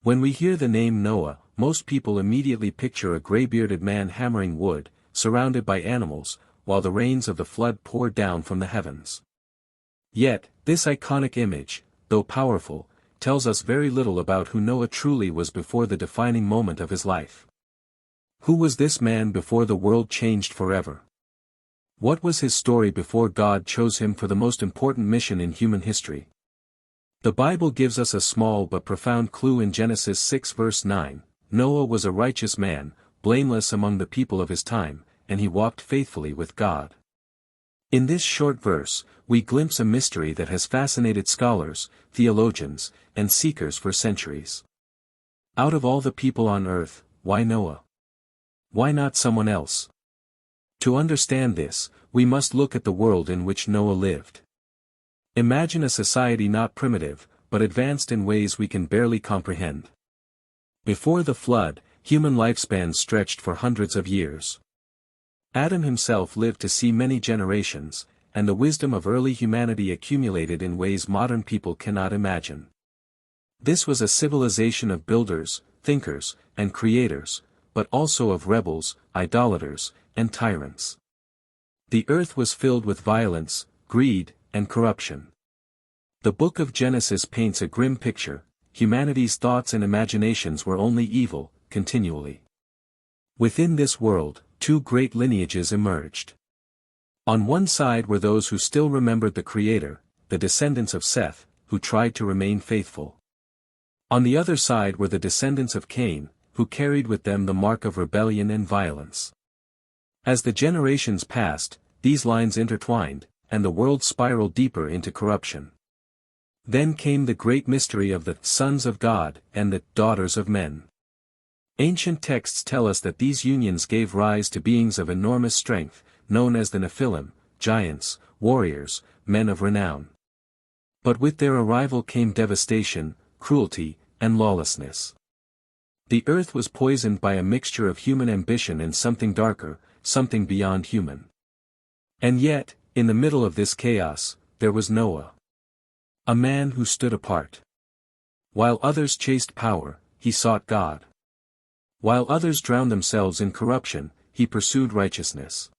When we hear the name Noah, most people immediately picture a gray-bearded man hammering wood, surrounded by animals, while the rains of the flood poured down from the heavens. Yet, this iconic image, though powerful, tells us very little about who Noah truly was before the defining moment of his life. Who was this man before the world changed forever? What was his story before God chose him for the most important mission in human history? The Bible gives us a small but profound clue in Genesis 6 verse 9. Noah was a righteous man, blameless among the people of his time, and he walked faithfully with God. In this short verse, we glimpse a mystery that has fascinated scholars, theologians, and seekers for centuries. Out of all the people on earth, why Noah? Why not someone else? To understand this, we must look at the world in which Noah lived. Imagine a society not primitive, but advanced in ways we can barely comprehend. Before the flood, human lifespans stretched for hundreds of years. Adam himself lived to see many generations, and the wisdom of early humanity accumulated in ways modern people cannot imagine. This was a civilization of builders, thinkers, and creators, but also of rebels, idolaters, and tyrants. The earth was filled with violence, greed, and corruption. The book of Genesis paints a grim picture. Humanity's thoughts and imaginations were only evil, continually. Within this world, two great lineages emerged. On one side were those who still remembered the Creator, the descendants of Seth, who tried to remain faithful. On the other side were the descendants of Cain, who carried with them the mark of rebellion and violence. As the generations passed, these lines intertwined, and the world spiraled deeper into corruption. Then came the great mystery of the sons of God and the daughters of men. Ancient texts tell us that these unions gave rise to beings of enormous strength, known as the Nephilim, giants, warriors, men of renown. But with their arrival came devastation, cruelty, and lawlessness. The earth was poisoned by a mixture of human ambition and something darker, something beyond human. And yet, in the middle of this chaos, there was Noah. A man who stood apart. While others chased power, he sought God. While others drowned themselves in corruption, he pursued righteousness.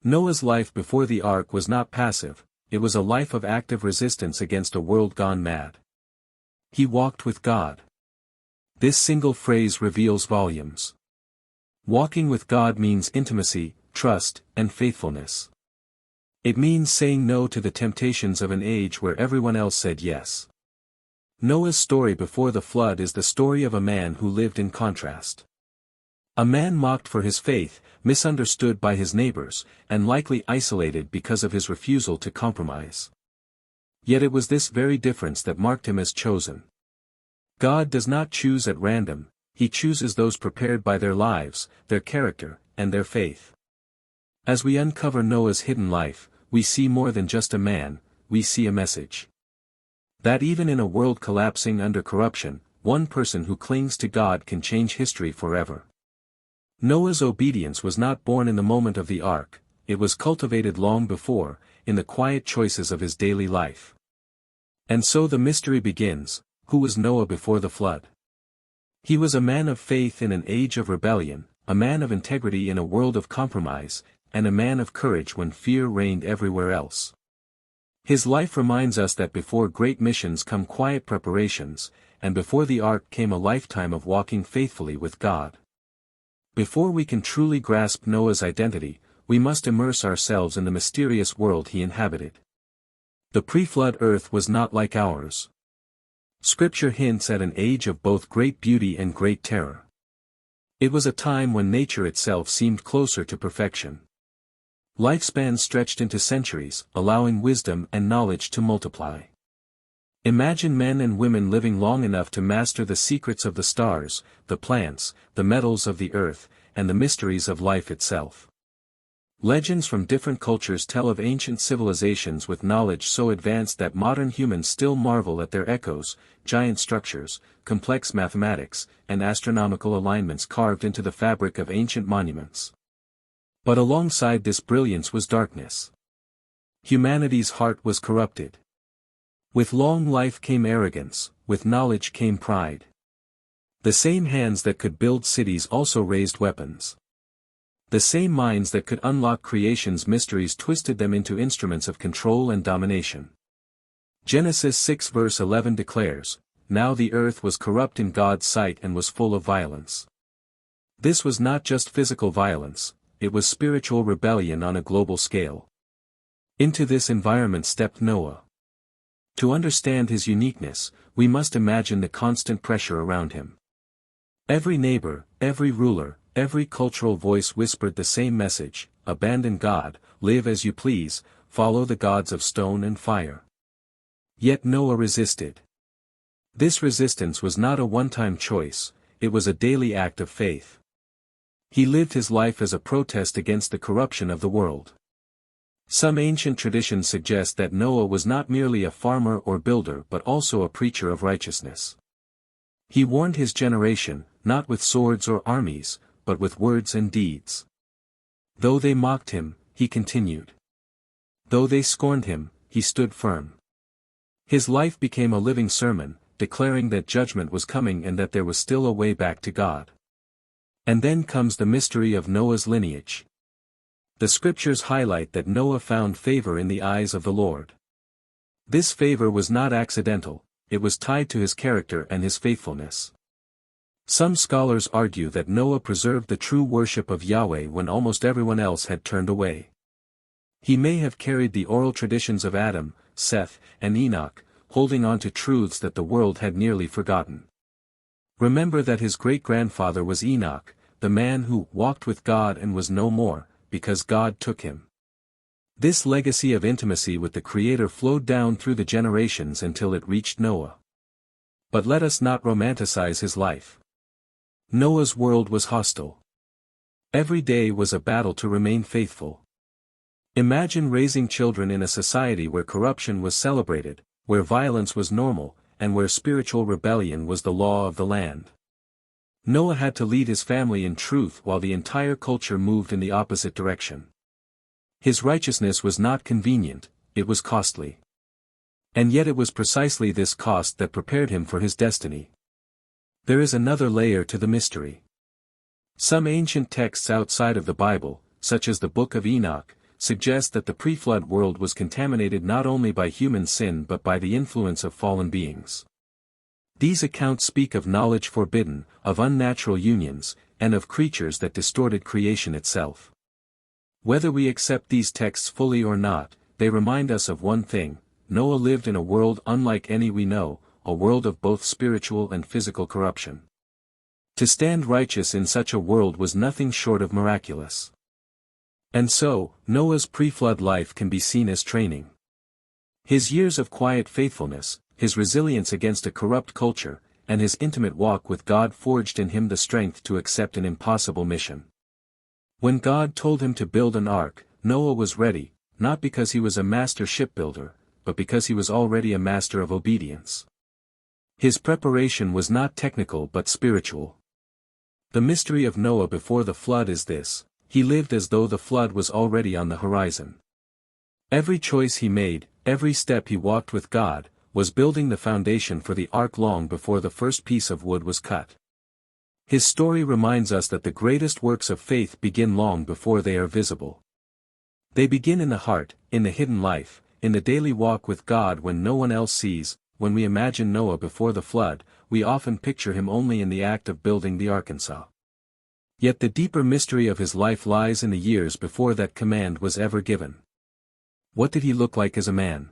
Noah's life before the ark was not passive, it was a life of active resistance against a world gone mad. He walked with God. This single phrase reveals volumes. Walking with God means intimacy, trust, and faithfulness. It means saying no to the temptations of an age where everyone else said yes. Noah's story before the flood is the story of a man who lived in contrast. A man mocked for his faith, misunderstood by his neighbors, and likely isolated because of his refusal to compromise. Yet it was this very difference that marked him as chosen. God does not choose at random, He chooses those prepared by their lives, their character, and their faith. As we uncover Noah's hidden life, we see more than just a man, we see a message. That even in a world collapsing under corruption, one person who clings to God can change history forever. Noah's obedience was not born in the moment of the ark, it was cultivated long before, in the quiet choices of his daily life. And so the mystery begins. Who was Noah before the flood? He was a man of faith in an age of rebellion, a man of integrity in a world of compromise, and a man of courage when fear reigned everywhere else. His life reminds us that before great missions come quiet preparations, and before the ark came a lifetime of walking faithfully with God. Before we can truly grasp Noah's identity, we must immerse ourselves in the mysterious world he inhabited. The pre-flood earth was not like ours. Scripture hints at an age of both great beauty and great terror. It was a time when nature itself seemed closer to perfection. Lifespans stretched into centuries, allowing wisdom and knowledge to multiply. Imagine men and women living long enough to master the secrets of the stars, the plants, the metals of the earth, and the mysteries of life itself. Legends from different cultures tell of ancient civilizations with knowledge so advanced that modern humans still marvel at their echoes, giant structures, complex mathematics, and astronomical alignments carved into the fabric of ancient monuments. But alongside this brilliance was darkness. Humanity's heart was corrupted. With long life came arrogance, with knowledge came pride. The same hands that could build cities also raised weapons. The same minds that could unlock creation's mysteries twisted them into instruments of control and domination. Genesis 6 verse 11 declares, "Now the earth was corrupt in God's sight and was full of violence." This was not just physical violence, it was spiritual rebellion on a global scale. Into this environment stepped Noah. To understand his uniqueness, we must imagine the constant pressure around him. Every neighbor, every ruler, every cultural voice whispered the same message: abandon God, live as you please, follow the gods of stone and fire. Yet Noah resisted. This resistance was not a one-time choice, it was a daily act of faith. He lived his life as a protest against the corruption of the world. Some ancient traditions suggest that Noah was not merely a farmer or builder but also a preacher of righteousness. He warned his generation, not with swords or armies, but with words and deeds. Though they mocked him, he continued. Though they scorned him, he stood firm. His life became a living sermon, declaring that judgment was coming and that there was still a way back to God. And then comes the mystery of Noah's lineage. The scriptures highlight that Noah found favor in the eyes of the Lord. This favor was not accidental, it was tied to his character and his faithfulness. Some scholars argue that Noah preserved the true worship of Yahweh when almost everyone else had turned away. He may have carried the oral traditions of Adam, Seth, and Enoch, holding on to truths that the world had nearly forgotten. Remember that his great-grandfather was Enoch, the man who walked with God and was no more, because God took him. This legacy of intimacy with the Creator flowed down through the generations until it reached Noah. But let us not romanticize his life. Noah's world was hostile. Every day was a battle to remain faithful. Imagine raising children in a society where corruption was celebrated, where violence was normal, and where spiritual rebellion was the law of the land. Noah had to lead his family in truth while the entire culture moved in the opposite direction. His righteousness was not convenient, it was costly. And yet it was precisely this cost that prepared him for his destiny. There is another layer to the mystery. Some ancient texts outside of the Bible, such as the Book of Enoch, suggest that the pre-flood world was contaminated not only by human sin but by the influence of fallen beings. These accounts speak of knowledge forbidden, of unnatural unions, and of creatures that distorted creation itself. Whether we accept these texts fully or not, they remind us of one thing: Noah lived in a world unlike any we know, a world of both spiritual and physical corruption. To stand righteous in such a world was nothing short of miraculous. And so, Noah's pre-flood life can be seen as training. His years of quiet faithfulness, his resilience against a corrupt culture, and his intimate walk with God forged in him the strength to accept an impossible mission. When God told him to build an ark, Noah was ready, not because he was a master shipbuilder, but because he was already a master of obedience. His preparation was not technical but spiritual. The mystery of Noah before the flood is this: he lived as though the flood was already on the horizon. Every choice he made, every step he walked with God, was building the foundation for the ark long before the first piece of wood was cut. His story reminds us that the greatest works of faith begin long before they are visible. They begin in the heart, in the hidden life, in the daily walk with God when no one else sees. When we imagine Noah before the flood, we often picture him only in the act of building the Arkansas. Yet the deeper mystery of his life lies in the years before that command was ever given. What did he look like as a man?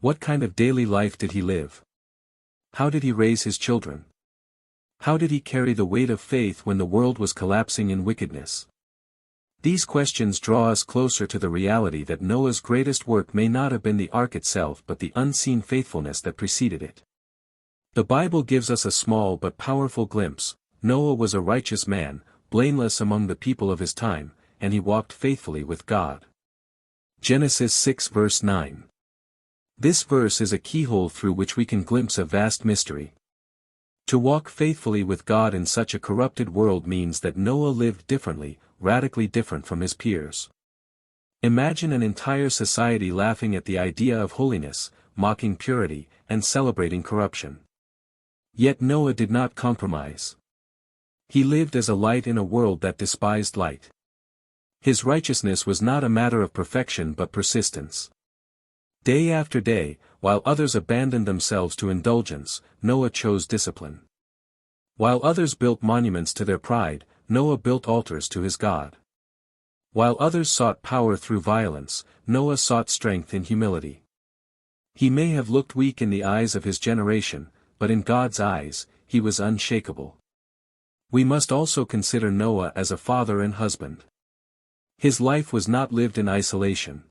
What kind of daily life did he live? How did he raise his children? How did he carry the weight of faith when the world was collapsing in wickedness? These questions draw us closer to the reality that Noah's greatest work may not have been the ark itself but the unseen faithfulness that preceded it. The Bible gives us a small but powerful glimpse. Noah was a righteous man, blameless among the people of his time, and he walked faithfully with God. Genesis 6 verse 9. This verse is a keyhole through which we can glimpse a vast mystery. To walk faithfully with God in such a corrupted world means that Noah lived differently, radically different from his peers. Imagine an entire society laughing at the idea of holiness, mocking purity, and celebrating corruption. Yet Noah did not compromise. He lived as a light in a world that despised light. His righteousness was not a matter of perfection but persistence. Day after day, while others abandoned themselves to indulgence, Noah chose discipline. While others built monuments to their pride, Noah built altars to his God. While others sought power through violence, Noah sought strength in humility. He may have looked weak in the eyes of his generation, but in God's eyes, he was unshakable. We must also consider Noah as a father and husband. His life was not lived in isolation.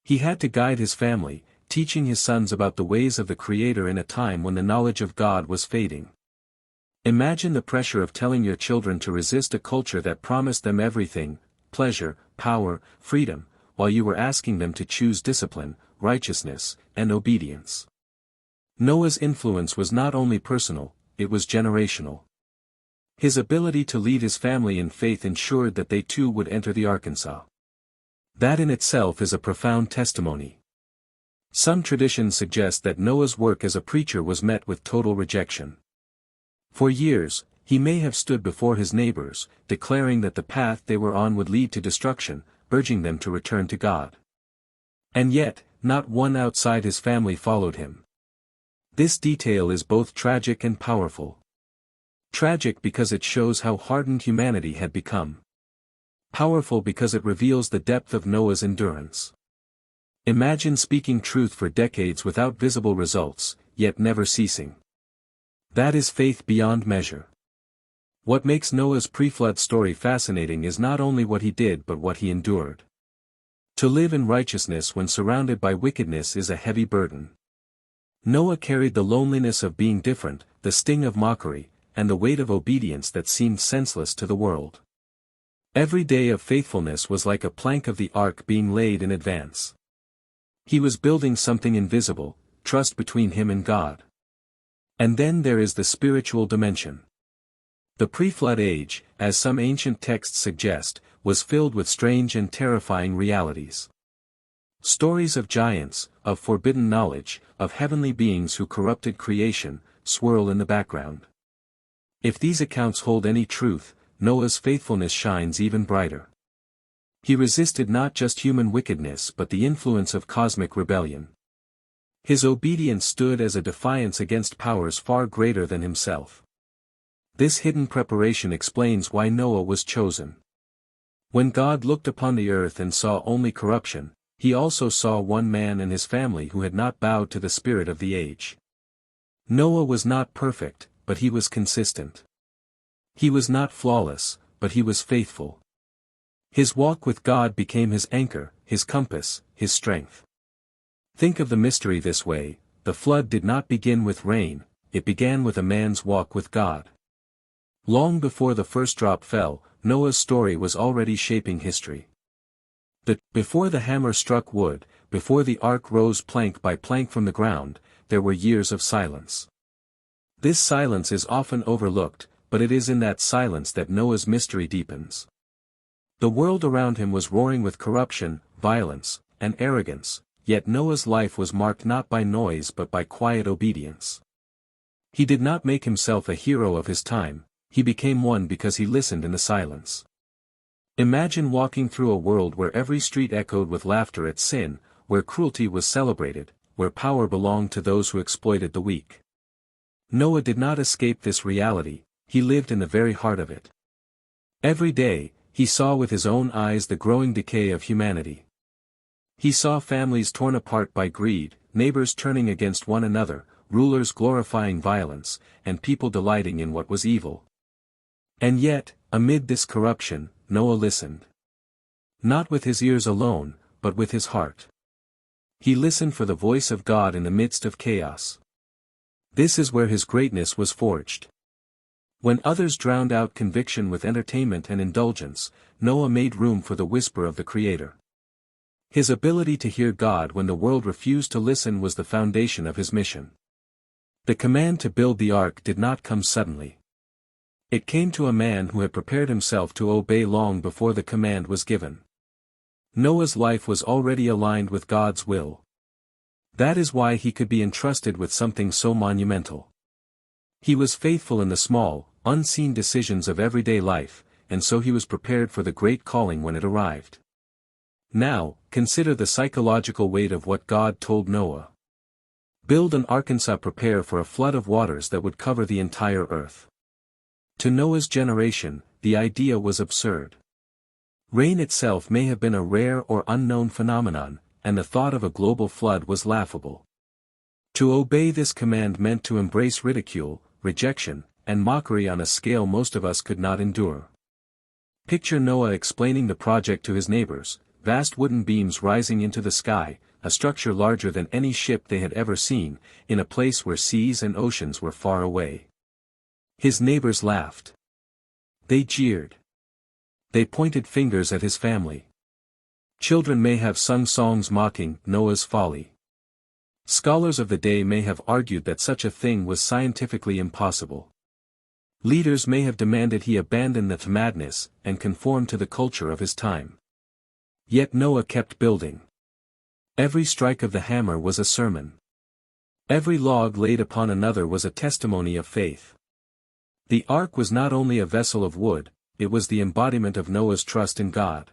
He had to guide his family, teaching his sons about the ways of the Creator in a time when the knowledge of God was fading. Imagine the pressure of telling your children to resist a culture that promised them everything: pleasure, power, freedom, while you were asking them to choose discipline, righteousness, and obedience. Noah's influence was not only personal, it was generational. His ability to lead his family in faith ensured that they too would enter the Arkansas. That in itself is a profound testimony. Some traditions suggest that Noah's work as a preacher was met with total rejection. For years, he may have stood before his neighbors, declaring that the path they were on would lead to destruction, urging them to return to God. And yet, not one outside his family followed him. This detail is both tragic and powerful. Tragic because it shows how hardened humanity had become. Powerful because it reveals the depth of Noah's endurance. Imagine speaking truth for decades without visible results, yet never ceasing. That is faith beyond measure. What makes Noah's pre-flood story fascinating is not only what he did but what he endured. To live in righteousness when surrounded by wickedness is a heavy burden. Noah carried the loneliness of being different, the sting of mockery, and the weight of obedience that seemed senseless to the world. Every day of faithfulness was like a plank of the ark being laid in advance. He was building something invisible, trust between him and God. And then there is the spiritual dimension. The pre-flood age, as some ancient texts suggest, was filled with strange and terrifying realities. Stories of giants, of forbidden knowledge, of heavenly beings who corrupted creation, swirl in the background. If these accounts hold any truth, Noah's faithfulness shines even brighter. He resisted not just human wickedness but the influence of cosmic rebellion. His obedience stood as a defiance against powers far greater than himself. This hidden preparation explains why Noah was chosen. When God looked upon the earth and saw only corruption, he also saw one man and his family who had not bowed to the spirit of the age. Noah was not perfect, but he was consistent. He was not flawless, but he was faithful. His walk with God became his anchor, his compass, his strength. Think of the mystery this way: the flood did not begin with rain, it began with a man's walk with God. Long before the first drop fell, Noah's story was already shaping history. Before the hammer struck wood, before the ark rose plank by plank from the ground, there were years of silence. This silence is often overlooked, but it is in that silence that Noah's mystery deepens. The world around him was roaring with corruption, violence, and arrogance, yet Noah's life was marked not by noise but by quiet obedience. He did not make himself a hero of his time, he became one because he listened in the silence. Imagine walking through a world where every street echoed with laughter at sin, where cruelty was celebrated, where power belonged to those who exploited the weak. Noah did not escape this reality, he lived in the very heart of it. Every day, he saw with his own eyes the growing decay of humanity. He saw families torn apart by greed, neighbors turning against one another, rulers glorifying violence, and people delighting in what was evil. And yet, amid this corruption, Noah listened. Not with his ears alone, but with his heart. He listened for the voice of God in the midst of chaos. This is where his greatness was forged. When others drowned out conviction with entertainment and indulgence, Noah made room for the whisper of the Creator. His ability to hear God when the world refused to listen was the foundation of his mission. The command to build the ark did not come suddenly. It came to a man who had prepared himself to obey long before the command was given. Noah's life was already aligned with God's will. That is why he could be entrusted with something so monumental. He was faithful in the small, unseen decisions of everyday life, and so he was prepared for the great calling when it arrived. Now, consider the psychological weight of what God told Noah. Build an Arkansas, prepare for a flood of waters that would cover the entire earth. To Noah's generation, the idea was absurd. Rain itself may have been a rare or unknown phenomenon, and the thought of a global flood was laughable. To obey this command meant to embrace ridicule, rejection, and mockery on a scale most of us could not endure. Picture Noah explaining the project to his neighbors, vast wooden beams rising into the sky, a structure larger than any ship they had ever seen, in a place where seas and oceans were far away. His neighbors laughed. They jeered. They pointed fingers at his family. Children may have sung songs mocking Noah's folly. Scholars of the day may have argued that such a thing was scientifically impossible. Leaders may have demanded he abandon the madness and conform to the culture of his time. Yet Noah kept building. Every strike of the hammer was a sermon. Every log laid upon another was a testimony of faith. The ark was not only a vessel of wood, it was the embodiment of Noah's trust in God.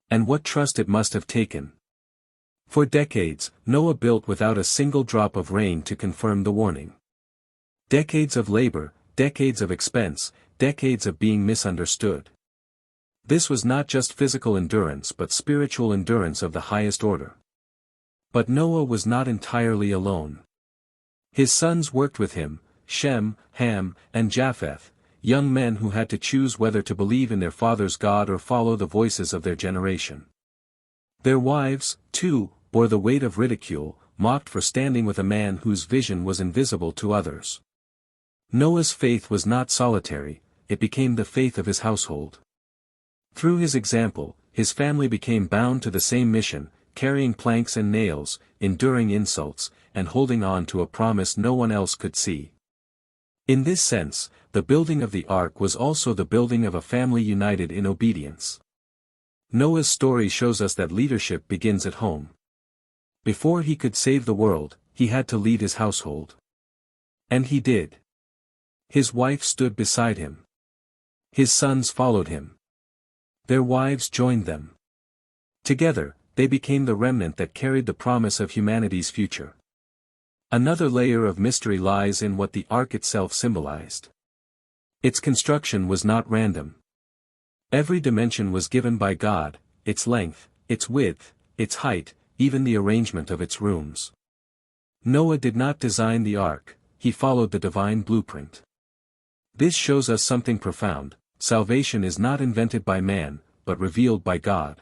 And what trust it must have taken. For decades, Noah built without a single drop of rain to confirm the warning. Decades of labor, decades of expense, decades of being misunderstood. This was not just physical endurance but spiritual endurance of the highest order. But Noah was not entirely alone. His sons worked with him, Shem, Ham, and Japheth, young men who had to choose whether to believe in their father's God or follow the voices of their generation. Their wives, too, bore the weight of ridicule, mocked for standing with a man whose vision was invisible to others. Noah's faith was not solitary, it became the faith of his household. Through his example, his family became bound to the same mission, carrying planks and nails, enduring insults, and holding on to a promise no one else could see. In this sense, the building of the ark was also the building of a family united in obedience. Noah's story shows us that leadership begins at home. Before he could save the world, he had to lead his household. And he did. His wife stood beside him. His sons followed him. Their wives joined them. Together, they became the remnant that carried the promise of humanity's future. Another layer of mystery lies in what the ark itself symbolized. Its construction was not random. Every dimension was given by God, its length, its width, its height, even the arrangement of its rooms. Noah did not design the ark, he followed the divine blueprint. This shows us something profound: salvation is not invented by man, but revealed by God.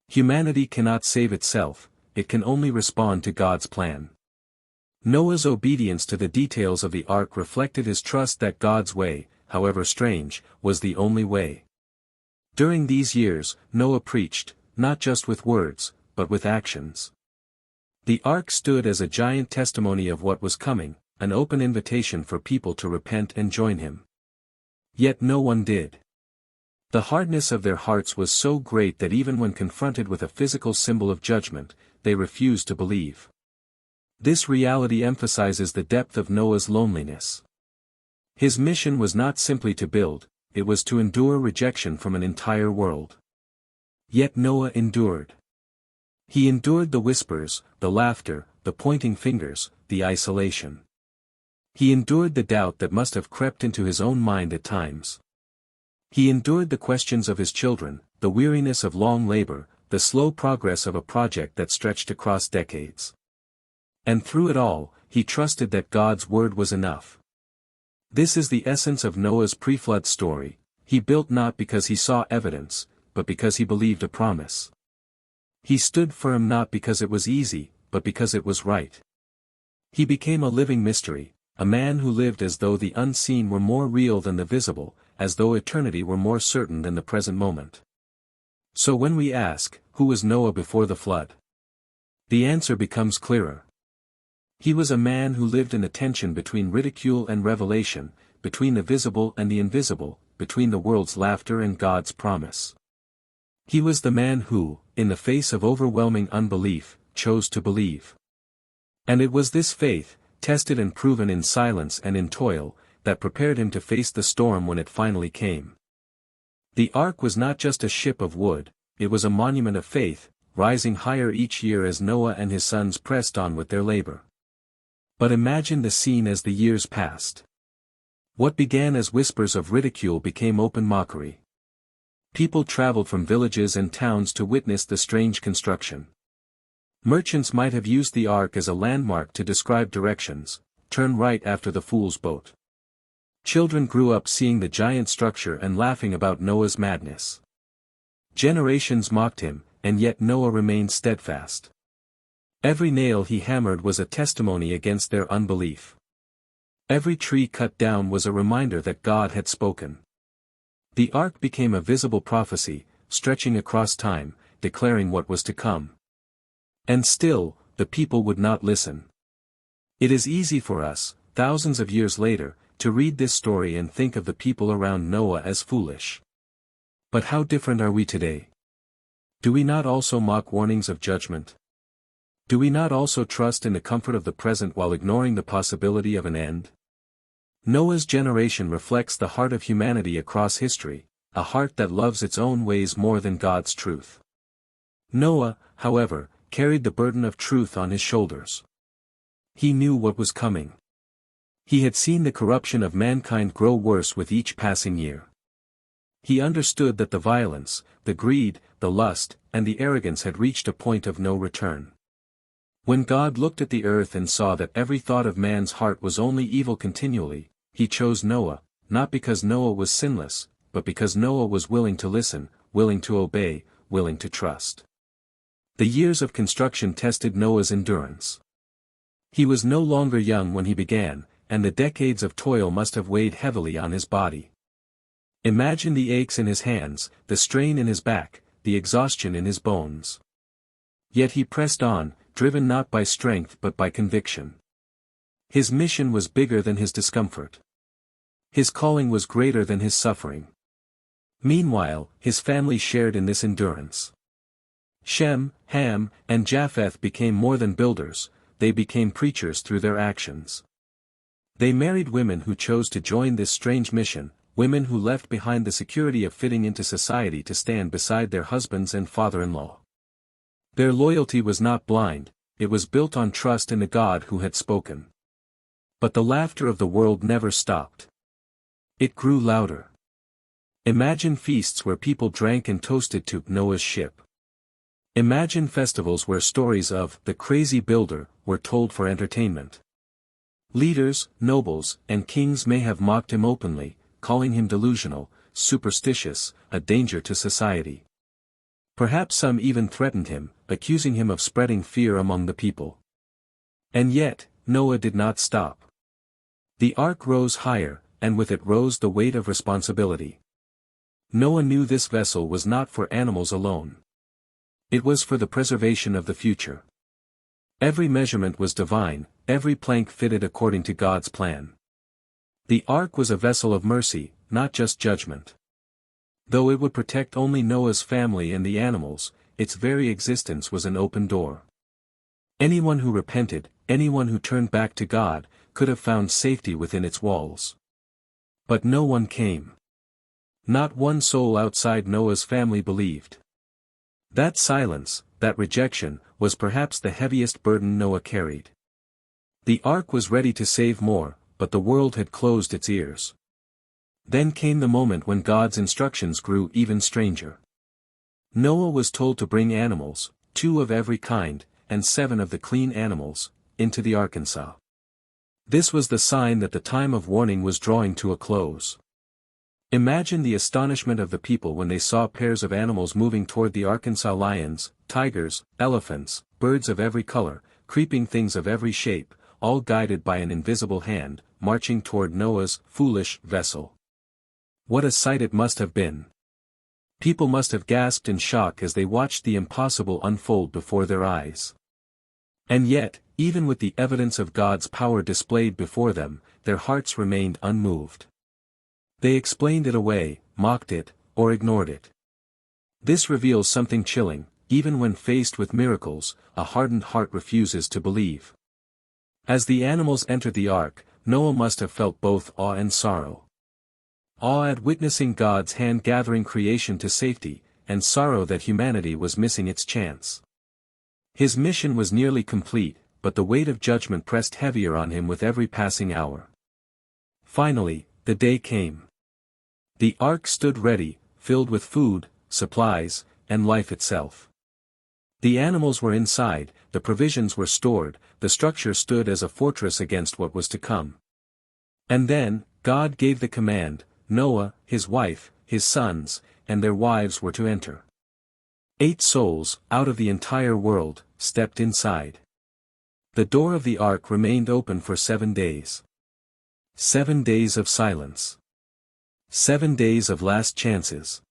Humanity cannot save itself, it can only respond to God's plan. Noah's obedience to the details of the ark reflected his trust that God's way, however strange, was the only way. During these years, Noah preached, not just with words, but with actions. The ark stood as a giant testimony of what was coming, an open invitation for people to repent and join him. Yet no one did. The hardness of their hearts was so great that even when confronted with a physical symbol of judgment, they refused to believe. This reality emphasizes the depth of Noah's loneliness. His mission was not simply to build, it was to endure rejection from an entire world. Yet Noah endured. He endured the whispers, the laughter, the pointing fingers, the isolation. He endured the doubt that must have crept into his own mind at times. He endured the questions of his children, the weariness of long labor, the slow progress of a project that stretched across decades. And through it all, he trusted that God's word was enough. This is the essence of Noah's pre-flood story: he built not because he saw evidence, but because he believed a promise. He stood firm not because it was easy, but because it was right. He became a living mystery, a man who lived as though the unseen were more real than the visible, as though eternity were more certain than the present moment. So when we ask, who was Noah before the flood? The answer becomes clearer. He was a man who lived in the tension between ridicule and revelation, between the visible and the invisible, between the world's laughter and God's promise. He was the man who, in the face of overwhelming unbelief, chose to believe. And it was this faith, tested and proven in silence and in toil, that prepared him to face the storm when it finally came. The ark was not just a ship of wood, it was a monument of faith, rising higher each year as Noah and his sons pressed on with their labor. But imagine the scene as the years passed. What began as whispers of ridicule became open mockery. People traveled from villages and towns to witness the strange construction. Merchants might have used the ark as a landmark to describe directions: turn right after the fool's boat. Children grew up seeing the giant structure and laughing about Noah's madness. Generations mocked him, and yet Noah remained steadfast. Every nail he hammered was a testimony against their unbelief. Every tree cut down was a reminder that God had spoken. The ark became a visible prophecy, stretching across time, declaring what was to come. And still, the people would not listen. It is easy for us, thousands of years later, to read this story and think of the people around Noah as foolish. But how different are we today? Do we not also mock warnings of judgment? Do we not also trust in the comfort of the present while ignoring the possibility of an end? Noah's generation reflects the heart of humanity across history, a heart that loves its own ways more than God's truth. Noah, however, carried the burden of truth on his shoulders. He knew what was coming. He had seen the corruption of mankind grow worse with each passing year. He understood that the violence, the greed, the lust, and the arrogance had reached a point of no return. When God looked at the earth and saw that every thought of man's heart was only evil continually, he chose Noah, not because Noah was sinless, but because Noah was willing to listen, willing to obey, willing to trust. The years of construction tested Noah's endurance. He was no longer young when he began, and the decades of toil must have weighed heavily on his body. Imagine the aches in his hands, the strain in his back, the exhaustion in his bones. Yet he pressed on, driven not by strength but by conviction. His mission was bigger than his discomfort. His calling was greater than his suffering. Meanwhile, his family shared in this endurance. Shem, Ham, and Japheth became more than builders, they became preachers through their actions. They married women who chose to join this strange mission, women who left behind the security of fitting into society to stand beside their husbands and father-in-law. Their loyalty was not blind, it was built on trust in the God who had spoken. But the laughter of the world never stopped. It grew louder. Imagine feasts where people drank and toasted to Noah's ship. Imagine festivals where stories of the crazy builder were told for entertainment. Leaders, nobles, and kings may have mocked him openly, calling him delusional, superstitious, a danger to society. Perhaps some even threatened him, accusing him of spreading fear among the people. And yet, Noah did not stop. The ark rose higher, and with it rose the weight of responsibility. Noah knew this vessel was not for animals alone. It was for the preservation of the future. Every measurement was divine, every plank fitted according to God's plan. The ark was a vessel of mercy, not just judgment. Though it would protect only Noah's family and the animals, its very existence was an open door. Anyone who repented, anyone who turned back to God, could have found safety within its walls. But no one came. Not one soul outside Noah's family believed. That silence, that rejection, was perhaps the heaviest burden Noah carried. The ark was ready to save more, but the world had closed its ears. Then came the moment when God's instructions grew even stranger. Noah was told to bring animals, 2 of every kind, and 7 of the clean animals, into the Arkansas. This was the sign that the time of warning was drawing to a close. Imagine the astonishment of the people when they saw pairs of animals moving toward the Arkansas: lions, tigers, elephants, birds of every color, creeping things of every shape, all guided by an invisible hand, marching toward Noah's foolish vessel. What a sight it must have been! People must have gasped in shock as they watched the impossible unfold before their eyes. And yet, even with the evidence of God's power displayed before them, their hearts remained unmoved. They explained it away, mocked it, or ignored it. This reveals something chilling: even when faced with miracles, a hardened heart refuses to believe. As the animals entered the ark, Noah must have felt both awe and sorrow. Awe at witnessing God's hand gathering creation to safety, and sorrow that humanity was missing its chance. His mission was nearly complete, but the weight of judgment pressed heavier on him with every passing hour. Finally, the day came. The ark stood ready, filled with food, supplies, and life itself. The animals were inside, the provisions were stored, the structure stood as a fortress against what was to come. And then, God gave the command: Noah, his wife, his sons, and their wives were to enter. 8 souls, out of the entire world, stepped inside. The door of the ark remained open for 7 days. 7 days of silence. 7 days of last chances.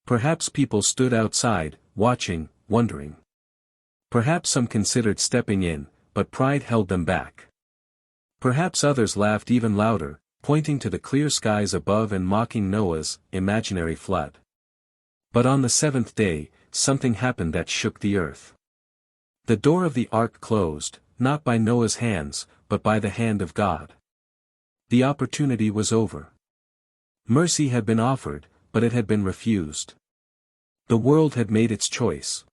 Perhaps people stood outside, watching, wondering. Perhaps some considered stepping in, but pride held them back. Perhaps others laughed even louder, pointing to the clear skies above and mocking Noah's imaginary flood. But on the 7th day, something happened that shook the earth. The door of the ark closed, not by Noah's hands, but by the hand of God. The opportunity was over. Mercy had been offered, but it had been refused. The world had made its choice.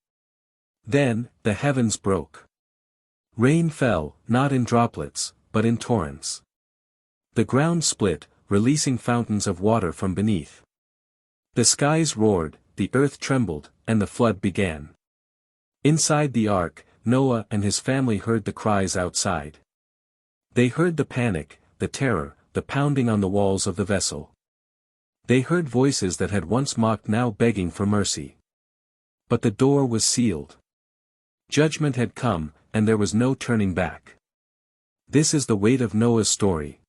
Then, the heavens broke. Rain fell, not in droplets, but in torrents. The ground split, releasing fountains of water from beneath. The skies roared, the earth trembled, and the flood began. Inside the ark, Noah and his family heard the cries outside. They heard the panic, the terror, the pounding on the walls of the vessel. They heard voices that had once mocked now begging for mercy. But the door was sealed. Judgment had come, and there was no turning back. This is the weight of Noah's story.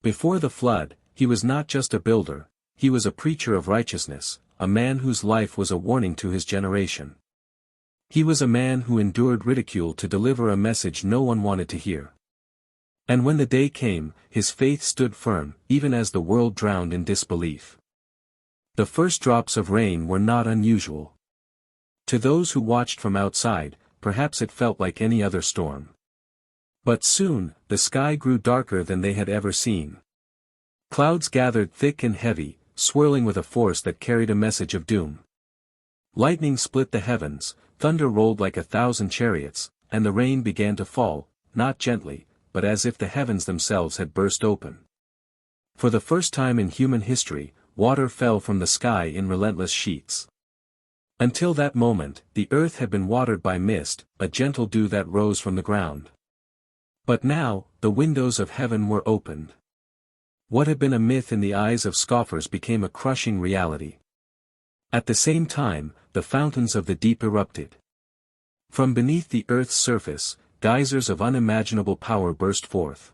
Before the flood, he was not just a builder, he was a preacher of righteousness, a man whose life was a warning to his generation. He was a man who endured ridicule to deliver a message no one wanted to hear. And when the day came, his faith stood firm, even as the world drowned in disbelief. The first drops of rain were not unusual. To those who watched from outside, perhaps it felt like any other storm. But soon, the sky grew darker than they had ever seen. Clouds gathered thick and heavy, swirling with a force that carried a message of doom. Lightning split the heavens, thunder rolled like 1,000 chariots, and the rain began to fall, not gently, but as if the heavens themselves had burst open. For the first time in human history, water fell from the sky in relentless sheets. Until that moment, the earth had been watered by mist, a gentle dew that rose from the ground. But now, the windows of heaven were opened. What had been a myth in the eyes of scoffers became a crushing reality. At the same time, the fountains of the deep erupted. From beneath the earth's surface, geysers of unimaginable power burst forth.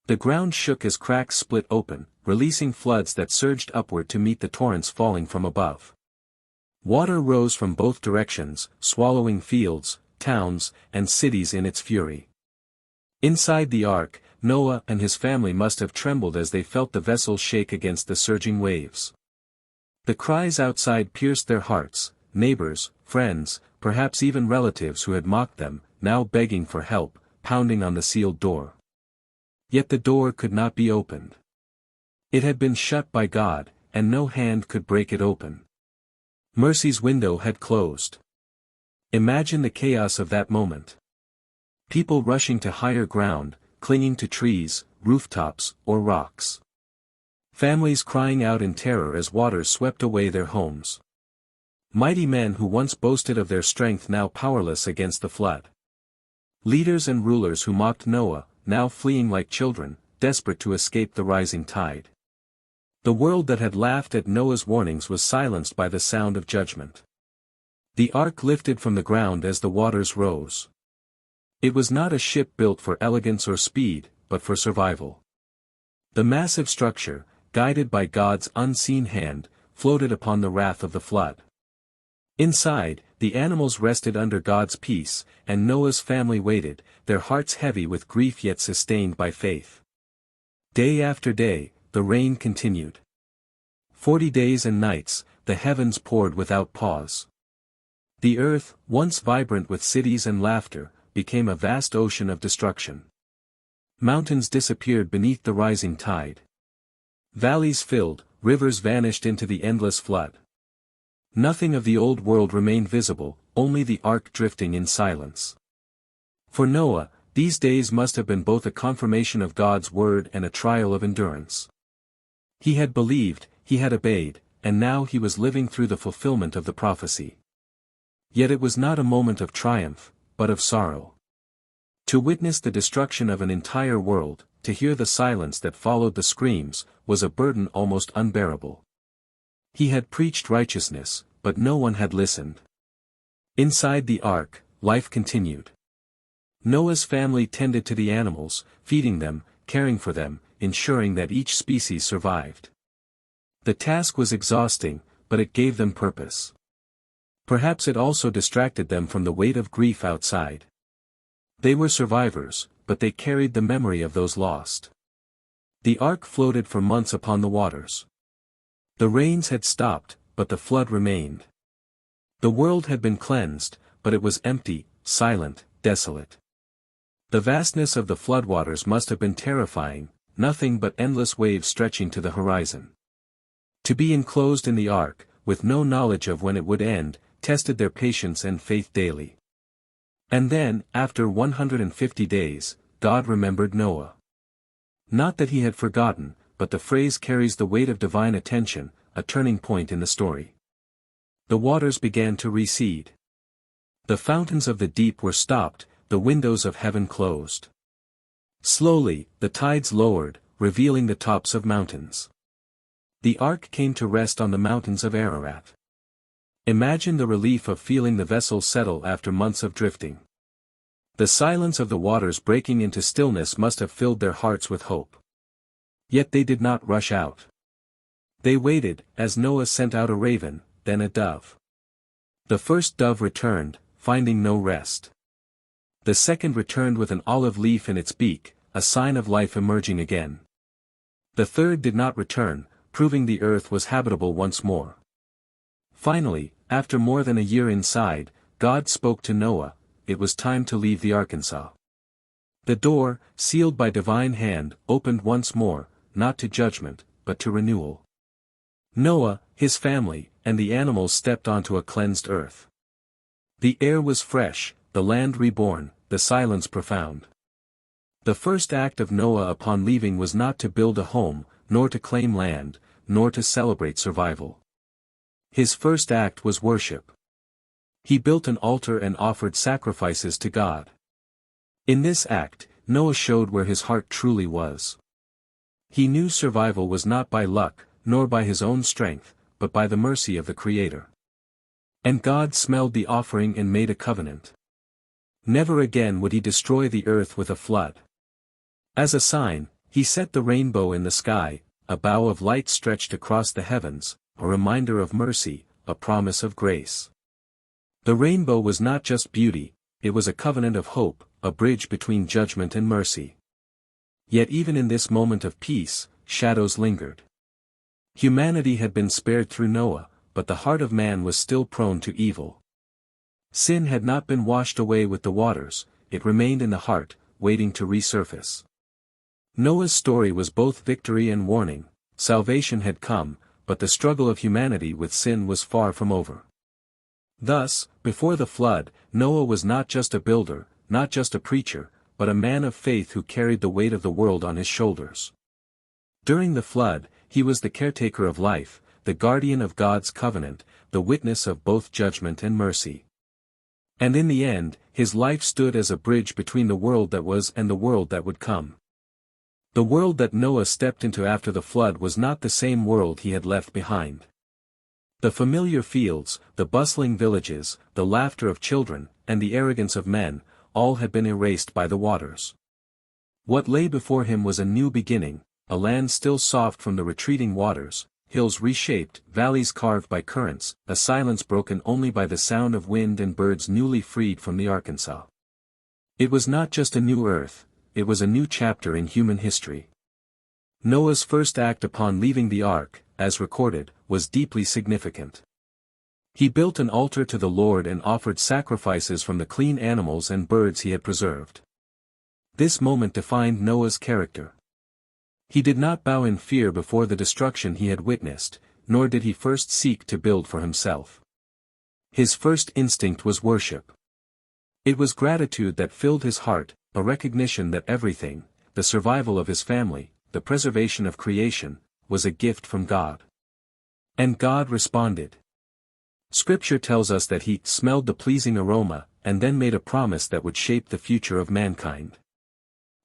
The ground shook as cracks split open, releasing floods that surged upward to meet the torrents falling from above. Water rose from both directions, swallowing fields, towns, and cities in its fury. Inside the ark, Noah and his family must have trembled as they felt the vessel shake against the surging waves. The cries outside pierced their hearts, neighbors, friends, perhaps even relatives who had mocked them, now begging for help, pounding on the sealed door. Yet the door could not be opened. It had been shut by God, and no hand could break it open. Mercy's window had closed. Imagine the chaos of that moment. People rushing to higher ground, clinging to trees, rooftops, or rocks. Families crying out in terror as waters swept away their homes. Mighty men who once boasted of their strength now powerless against the flood. Leaders and rulers who mocked Noah, now fleeing like children, desperate to escape the rising tide. The world that had laughed at Noah's warnings was silenced by the sound of judgment. The ark lifted from the ground as the waters rose. It was not a ship built for elegance or speed, but for survival. The massive structure, guided by God's unseen hand, floated upon the wrath of the flood. Inside, the animals rested under God's peace, and Noah's family waited, their hearts heavy with grief yet sustained by faith. Day after day, the rain continued. 40 days and nights, the heavens poured without pause. The earth, once vibrant with cities and laughter, became a vast ocean of destruction. Mountains disappeared beneath the rising tide. Valleys filled, rivers vanished into the endless flood. Nothing of the old world remained visible, only the ark drifting in silence. For Noah, these days must have been both a confirmation of God's word and a trial of endurance. He had believed, he had obeyed, and now he was living through the fulfillment of the prophecy. Yet it was not a moment of triumph, but of sorrow. To witness the destruction of an entire world, to hear the silence that followed the screams, was a burden almost unbearable. He had preached righteousness, but no one had listened. Inside the ark, life continued. Noah's family tended to the animals, feeding them, caring for them, ensuring that each species survived. The task was exhausting, but it gave them purpose. Perhaps it also distracted them from the weight of grief outside. They were survivors, but they carried the memory of those lost. The ark floated for months upon the waters. The rains had stopped, but the flood remained. The world had been cleansed, but it was empty, silent, desolate. The vastness of the floodwaters must have been terrifying, nothing but endless waves stretching to the horizon. To be enclosed in the ark, with no knowledge of when it would end, tested their patience and faith daily. And then, after 150 days, God remembered Noah. Not that he had forgotten, but the phrase carries the weight of divine attention, a turning point in the story. The waters began to recede. The fountains of the deep were stopped, the windows of heaven closed. Slowly, the tides lowered, revealing the tops of mountains. The ark came to rest on the mountains of Ararat. Imagine the relief of feeling the vessel settle after months of drifting. The silence of the waters breaking into stillness must have filled their hearts with hope. Yet they did not rush out. They waited, as Noah sent out a raven, then a dove. The first dove returned, finding no rest. The second returned with an olive leaf in its beak, a sign of life emerging again. The third did not return, proving the earth was habitable once more. Finally, after more than a year inside, God spoke to Noah. It was time to leave the Arkansas. The door, sealed by divine hand, opened once more, not to judgment, but to renewal. Noah, his family, and the animals stepped onto a cleansed earth. The air was fresh, the land reborn, the silence profound. The first act of Noah upon leaving was not to build a home, nor to claim land, nor to celebrate survival. His first act was worship. He built an altar and offered sacrifices to God. In this act, Noah showed where his heart truly was. He knew survival was not by luck, nor by his own strength, but by the mercy of the Creator. And God smelled the offering and made a covenant. Never again would he destroy the earth with a flood. As a sign, he set the rainbow in the sky, a bow of light stretched across the heavens, a reminder of mercy, a promise of grace. The rainbow was not just beauty, it was a covenant of hope, a bridge between judgment and mercy. Yet even in this moment of peace, shadows lingered. Humanity had been spared through Noah, but the heart of man was still prone to evil. Sin had not been washed away with the waters, it remained in the heart, waiting to resurface. Noah's story was both victory and warning. Salvation had come, but the struggle of humanity with sin was far from over. Thus, before the flood, Noah was not just a builder, not just a preacher, but a man of faith who carried the weight of the world on his shoulders. During the flood, he was the caretaker of life, the guardian of God's covenant, the witness of both judgment and mercy. And in the end, his life stood as a bridge between the world that was and the world that would come. The world that Noah stepped into after the flood was not the same world he had left behind. The familiar fields, the bustling villages, the laughter of children, and the arrogance of men, all had been erased by the waters. What lay before him was a new beginning, a land still soft from the retreating waters, hills reshaped, valleys carved by currents, a silence broken only by the sound of wind and birds newly freed from the Arkansas. It was not just a new earth, it was a new chapter in human history. Noah's first act upon leaving the ark, as recorded, was deeply significant. He built an altar to the Lord and offered sacrifices from the clean animals and birds he had preserved. This moment defined Noah's character. He did not bow in fear before the destruction he had witnessed, nor did he first seek to build for himself. His first instinct was worship. It was gratitude that filled his heart, a recognition that everything, the survival of his family, the preservation of creation, was a gift from God. And God responded. Scripture tells us that he smelled the pleasing aroma, and then made a promise that would shape the future of mankind.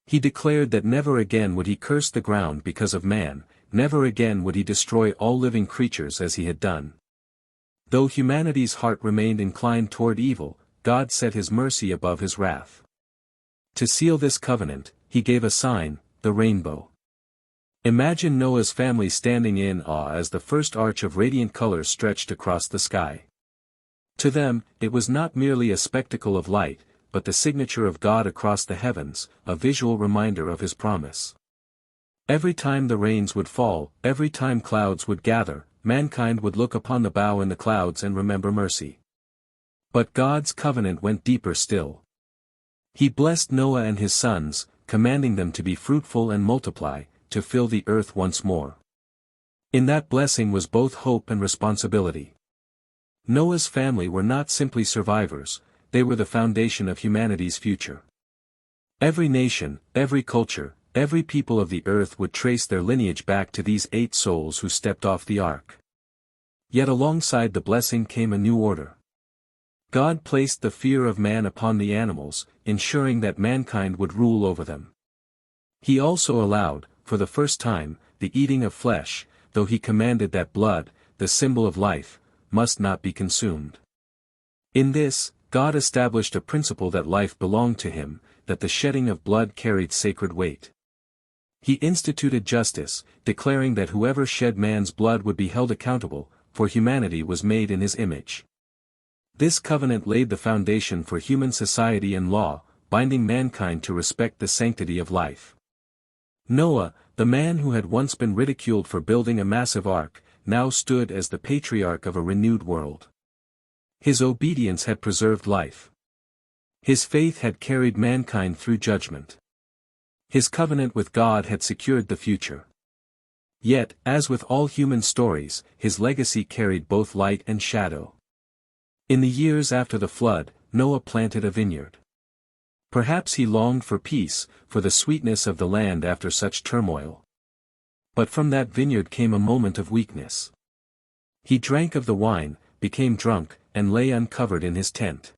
He declared that never again would he curse the ground because of man, never again would he destroy all living creatures as he had done. Though humanity's heart remained inclined toward evil, God set his mercy above his wrath. To seal this covenant, he gave a sign, the rainbow. Imagine Noah's family standing in awe as the first arch of radiant colors stretched across the sky. To them, it was not merely a spectacle of light, but the signature of God across the heavens, a visual reminder of his promise. Every time the rains would fall, every time clouds would gather, mankind would look upon the bow in the clouds and remember mercy. But God's covenant went deeper still. He blessed Noah and his sons, commanding them to be fruitful and multiply, to fill the earth once more. In that blessing was both hope and responsibility. Noah's family were not simply survivors, they were the foundation of humanity's future. Every nation, every culture, every people of the earth would trace their lineage back to these 8 souls who stepped off the ark. Yet alongside the blessing came a new order. God placed the fear of man upon the animals, ensuring that mankind would rule over them. He also allowed, for the first time, the eating of flesh, though he commanded that blood, the symbol of life, must not be consumed. In this, God established a principle that life belonged to him, that the shedding of blood carried sacred weight. He instituted justice, declaring that whoever shed man's blood would be held accountable, for humanity was made in his image. This covenant laid the foundation for human society and law, binding mankind to respect the sanctity of life. Noah, the man who had once been ridiculed for building a massive ark, now stood as the patriarch of a renewed world. His obedience had preserved life. His faith had carried mankind through judgment. His covenant with God had secured the future. Yet, as with all human stories, his legacy carried both light and shadow. In the years after the flood, Noah planted a vineyard. Perhaps he longed for peace, for the sweetness of the land after such turmoil. But from that vineyard came a moment of weakness. He drank of the wine, became drunk, and lay uncovered in his tent.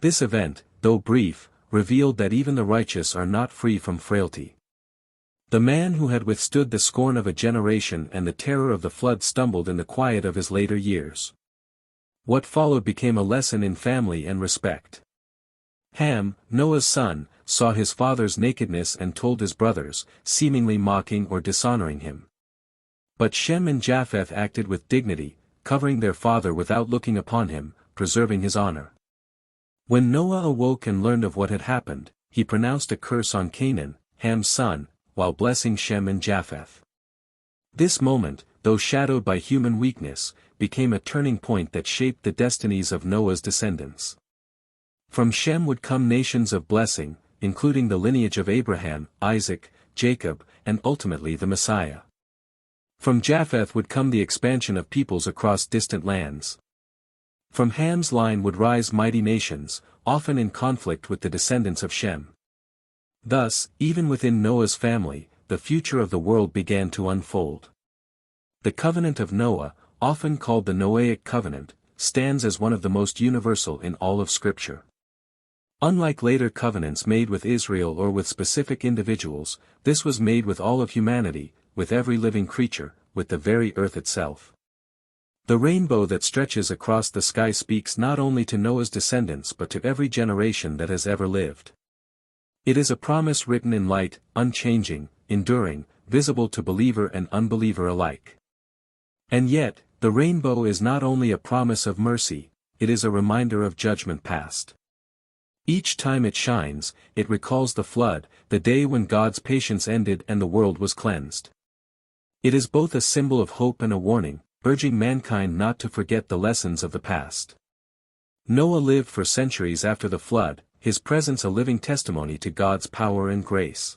This event, though brief, revealed that even the righteous are not free from frailty. The man who had withstood the scorn of a generation and the terror of the flood stumbled in the quiet of his later years. What followed became a lesson in family and respect. Ham, Noah's son, saw his father's nakedness and told his brothers, seemingly mocking or dishonoring him. But Shem and Japheth acted with dignity, covering their father without looking upon him, preserving his honor. When Noah awoke and learned of what had happened, he pronounced a curse on Canaan, Ham's son, while blessing Shem and Japheth. This moment, though shadowed by human weakness, became a turning point that shaped the destinies of Noah's descendants. From Shem would come nations of blessing, including the lineage of Abraham, Isaac, Jacob, and ultimately the Messiah. From Japheth would come the expansion of peoples across distant lands. From Ham's line would rise mighty nations, often in conflict with the descendants of Shem. Thus, even within Noah's family, the future of the world began to unfold. The covenant of Noah, often called the Noahic covenant, stands as one of the most universal in all of Scripture. Unlike later covenants made with Israel or with specific individuals, this was made with all of humanity, with every living creature, with the very earth itself. The rainbow that stretches across the sky speaks not only to Noah's descendants but to every generation that has ever lived. It is a promise written in light, unchanging, enduring, visible to believer and unbeliever alike. And yet, the rainbow is not only a promise of mercy, it is a reminder of judgment past. Each time it shines, it recalls the flood, the day when God's patience ended and the world was cleansed. It is both a symbol of hope and a warning, urging mankind not to forget the lessons of the past. Noah lived for centuries after the flood, his presence a living testimony to God's power and grace.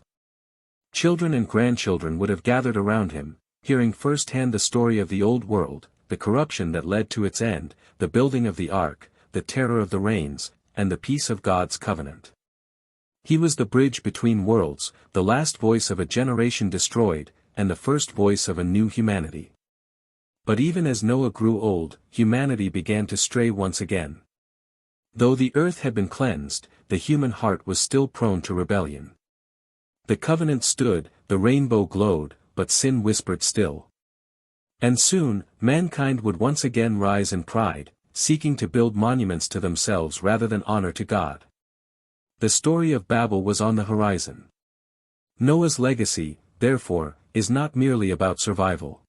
Children and grandchildren would have gathered around him, hearing firsthand the story of the old world, the corruption that led to its end, the building of the ark, the terror of the rains, and the peace of God's covenant. He was the bridge between worlds, the last voice of a generation destroyed, and the first voice of a new humanity. But even as Noah grew old, humanity began to stray once again. Though the earth had been cleansed, the human heart was still prone to rebellion. The covenant stood, the rainbow glowed, but sin whispered still. And soon, mankind would once again rise in pride, seeking to build monuments to themselves rather than honor to God. The story of Babel was on the horizon. Noah's legacy, therefore, is not merely about survival.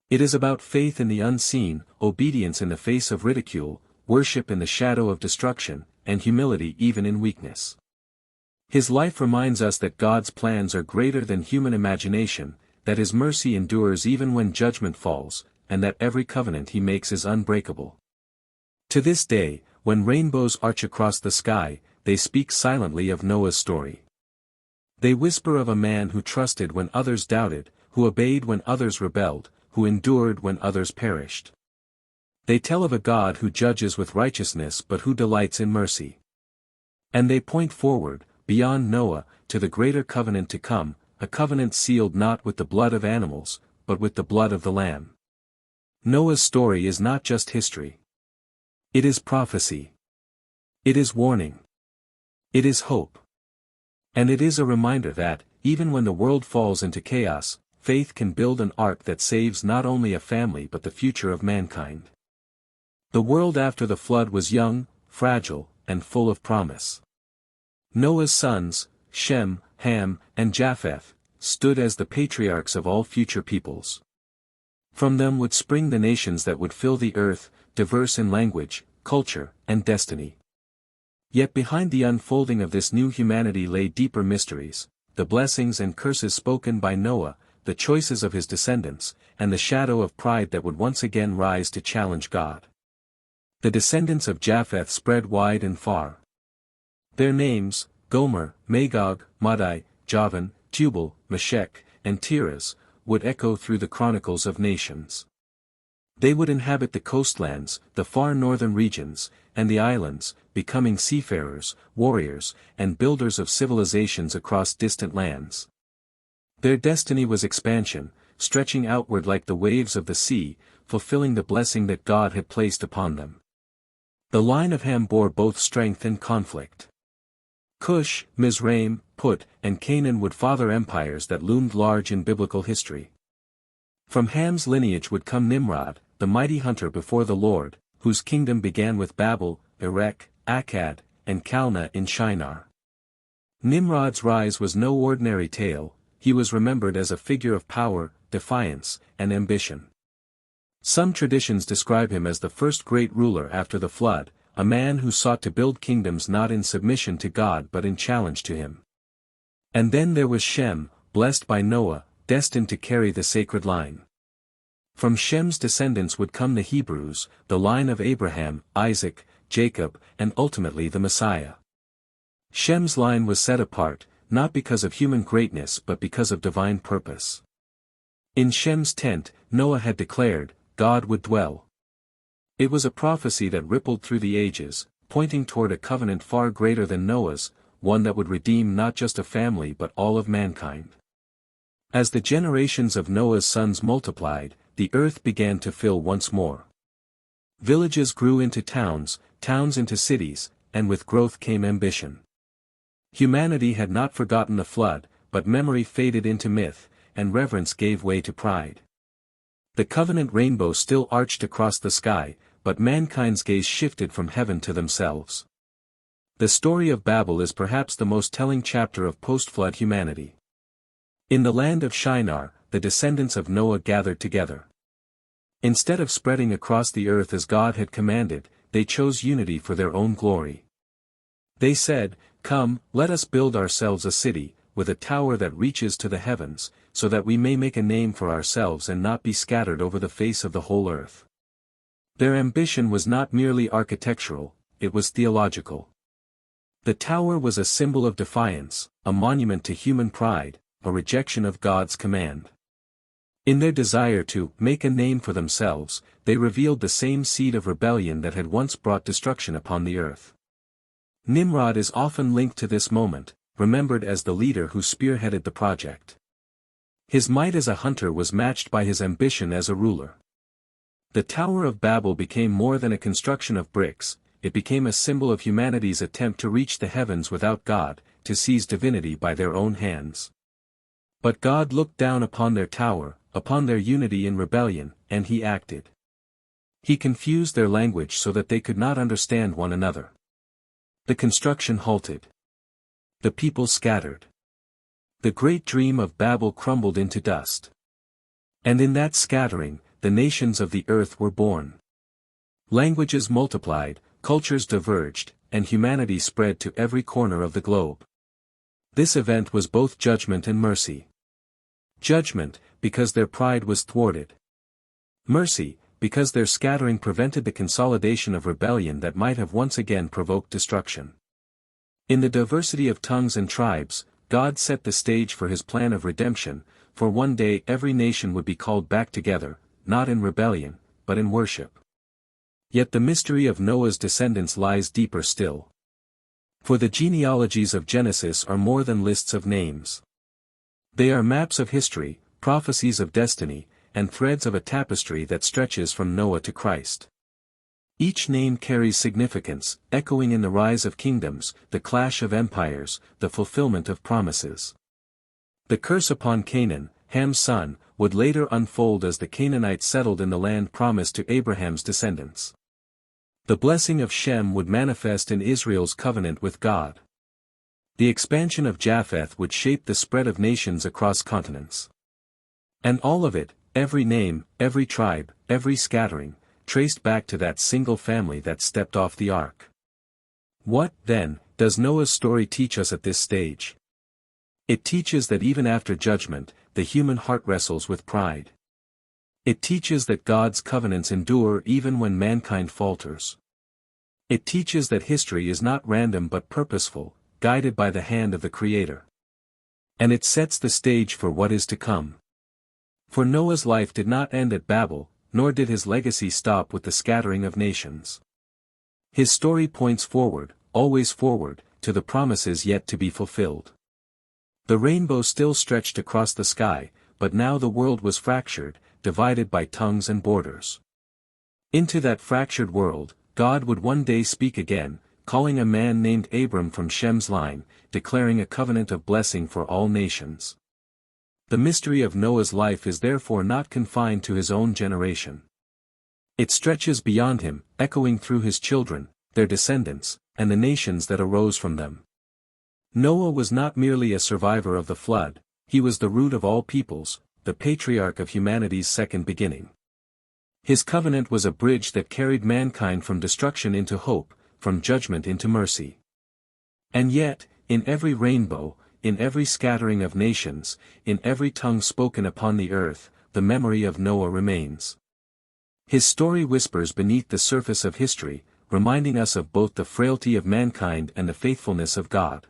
It is about faith in the unseen, obedience in the face of ridicule, worship in the shadow of destruction, and humility even in weakness. His life reminds us that God's plans are greater than human imagination, that His mercy endures even when judgment falls, and that every covenant He makes is unbreakable. To this day, when rainbows arch across the sky, they speak silently of Noah's story. They whisper of a man who trusted when others doubted, who obeyed when others rebelled, who endured when others perished. They tell of a God who judges with righteousness but who delights in mercy. And they point forward, beyond Noah, to the greater covenant to come, a covenant sealed not with the blood of animals, but with the blood of the Lamb. Noah's story is not just history. It is prophecy. It is warning. It is hope. And it is a reminder that, even when the world falls into chaos, faith can build an ark that saves not only a family but the future of mankind. The world after the flood was young, fragile, and full of promise. Noah's sons, Shem, Ham, and Japheth, stood as the patriarchs of all future peoples. From them would spring the nations that would fill the earth, diverse in language, culture, and destiny. Yet behind the unfolding of this new humanity lay deeper mysteries, the blessings and curses spoken by Noah, the choices of his descendants, and the shadow of pride that would once again rise to challenge God. The descendants of Japheth spread wide and far. Their names, Gomer, Magog, Madai, Javan, Tubal, Meshech, and Tiras, would echo through the chronicles of nations. They would inhabit the coastlands, the far northern regions, and the islands, becoming seafarers, warriors, and builders of civilizations across distant lands. Their destiny was expansion, stretching outward like the waves of the sea, fulfilling the blessing that God had placed upon them. The line of Ham bore both strength and conflict. Cush, Mizraim, Put, and Canaan would father empires that loomed large in biblical history. From Ham's lineage would come Nimrod, the mighty hunter before the Lord, whose kingdom began with Babel, Erech, Akkad, and Calneh in Shinar. Nimrod's rise was no ordinary tale, he was remembered as a figure of power, defiance, and ambition. Some traditions describe him as the first great ruler after the flood, a man who sought to build kingdoms not in submission to God but in challenge to Him. And then there was Shem, blessed by Noah, destined to carry the sacred line. From Shem's descendants would come the Hebrews, the line of Abraham, Isaac, Jacob, and ultimately the Messiah. Shem's line was set apart, not because of human greatness but because of divine purpose. In Shem's tent, Noah had declared, God would dwell. It was a prophecy that rippled through the ages, pointing toward a covenant far greater than Noah's, one that would redeem not just a family but all of mankind. As the generations of Noah's sons multiplied, the earth began to fill once more. Villages grew into towns, towns into cities, and with growth came ambition. Humanity had not forgotten the flood, but memory faded into myth, and reverence gave way to pride. The covenant rainbow still arched across the sky, but mankind's gaze shifted from heaven to themselves. The story of Babel is perhaps the most telling chapter of post-flood humanity. In the land of Shinar, the descendants of Noah gathered together. Instead of spreading across the earth as God had commanded, they chose unity for their own glory. They said, "Come, let us build ourselves a city, with a tower that reaches to the heavens, so that we may make a name for ourselves and not be scattered over the face of the whole earth. Their ambition was not merely architectural, it was theological. The tower was a symbol of defiance, a monument to human pride, a rejection of God's command. In their desire to make a name for themselves, they revealed the same seed of rebellion that had once brought destruction upon the earth. Nimrod is often linked to this moment, remembered as the leader who spearheaded the project. His might as a hunter was matched by his ambition as a ruler. The Tower of Babel became more than a construction of bricks, it became a symbol of humanity's attempt to reach the heavens without God, to seize divinity by their own hands. But God looked down upon their tower, upon their unity in rebellion, and he acted. He confused their language so that they could not understand one another. The construction halted. The people scattered. The great dream of Babel crumbled into dust. And in that scattering, the nations of the earth were born. Languages multiplied, cultures diverged, and humanity spread to every corner of the globe. This event was both judgment and mercy. Judgment, because their pride was thwarted. Mercy, because their scattering prevented the consolidation of rebellion that might have once again provoked destruction. In the diversity of tongues and tribes, God set the stage for his plan of redemption, for one day every nation would be called back together, not in rebellion, but in worship. Yet the mystery of Noah's descendants lies deeper still. For the genealogies of Genesis are more than lists of names. They are maps of history, prophecies of destiny, and threads of a tapestry that stretches from Noah to Christ. Each name carries significance, echoing in the rise of kingdoms, the clash of empires, the fulfillment of promises. The curse upon Canaan, Ham's son, would later unfold as the Canaanites settled in the land promised to Abraham's descendants. The blessing of Shem would manifest in Israel's covenant with God. The expansion of Japheth would shape the spread of nations across continents. And all of it, every name, every tribe, every scattering, traced back to that single family that stepped off the ark. What, then, does Noah's story teach us at this stage? It teaches that even after judgment, the human heart wrestles with pride. It teaches that God's covenants endure even when mankind falters. It teaches that history is not random but purposeful, guided by the hand of the Creator. And it sets the stage for what is to come. For Noah's life did not end at Babel, nor did his legacy stop with the scattering of nations. His story points forward, always forward, to the promises yet to be fulfilled. The rainbow still stretched across the sky, but now the world was fractured, divided by tongues and borders. Into that fractured world, God would one day speak again, calling a man named Abram from Shem's line, declaring a covenant of blessing for all nations. The mystery of Noah's life is therefore not confined to his own generation. It stretches beyond him, echoing through his children, their descendants, and the nations that arose from them. Noah was not merely a survivor of the flood, he was the root of all peoples, the patriarch of humanity's second beginning. His covenant was a bridge that carried mankind from destruction into hope, from judgment into mercy. And yet, in every rainbow, in every scattering of nations, in every tongue spoken upon the earth, the memory of Noah remains. His story whispers beneath the surface of history, reminding us of both the frailty of mankind and the faithfulness of God.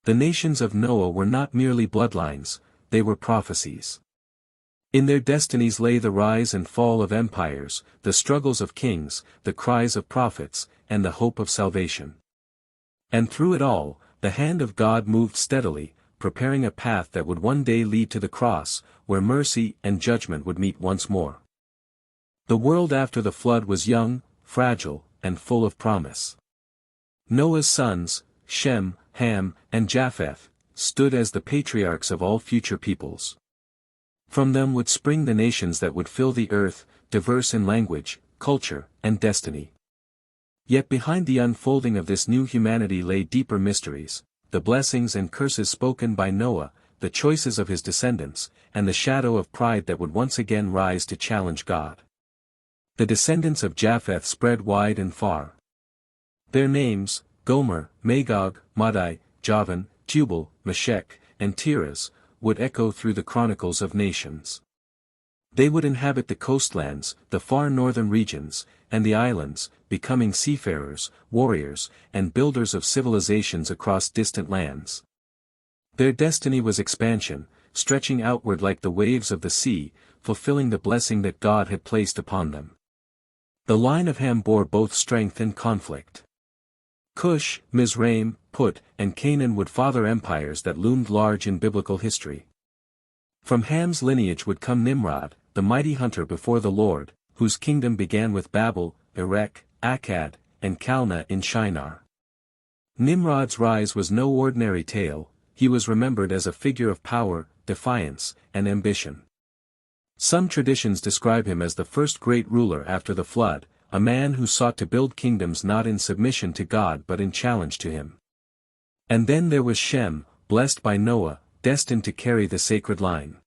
The nations of Noah were not merely bloodlines, they were prophecies. In their destinies lay the rise and fall of empires, the struggles of kings, the cries of prophets, and the hope of salvation. And through it all, the hand of God moved steadily, preparing a path that would one day lead to the cross, where mercy and judgment would meet once more. The world after the flood was young, fragile, and full of promise. Noah's sons, Shem, Ham, and Japheth, stood as the patriarchs of all future peoples. From them would spring the nations that would fill the earth, diverse in language, culture, and destiny. Yet behind the unfolding of this new humanity lay deeper mysteries, the blessings and curses spoken by Noah, the choices of his descendants, and the shadow of pride that would once again rise to challenge God. The descendants of Japheth spread wide and far. Their names, Gomer, Magog, Madai, Javan, Tubal, Meshech, and Tiras, would echo through the chronicles of nations. They would inhabit the coastlands, the far northern regions, and the islands, becoming seafarers, warriors, and builders of civilizations across distant lands. Their destiny was expansion, stretching outward like the waves of the sea, fulfilling the blessing that God had placed upon them. The line of Ham bore both strength and conflict. Cush, Mizraim, Put, and Canaan would father empires that loomed large in biblical history. From Ham's lineage would come Nimrod, the mighty hunter before the Lord, whose kingdom began with Babel, Erech, Akkad, and Calneh in Shinar. Nimrod's rise was no ordinary tale, he was remembered as a figure of power, defiance, and ambition. Some traditions describe him as the first great ruler after the flood, a man who sought to build kingdoms not in submission to God but in challenge to him. And then there was Shem, blessed by Noah, destined to carry the sacred line.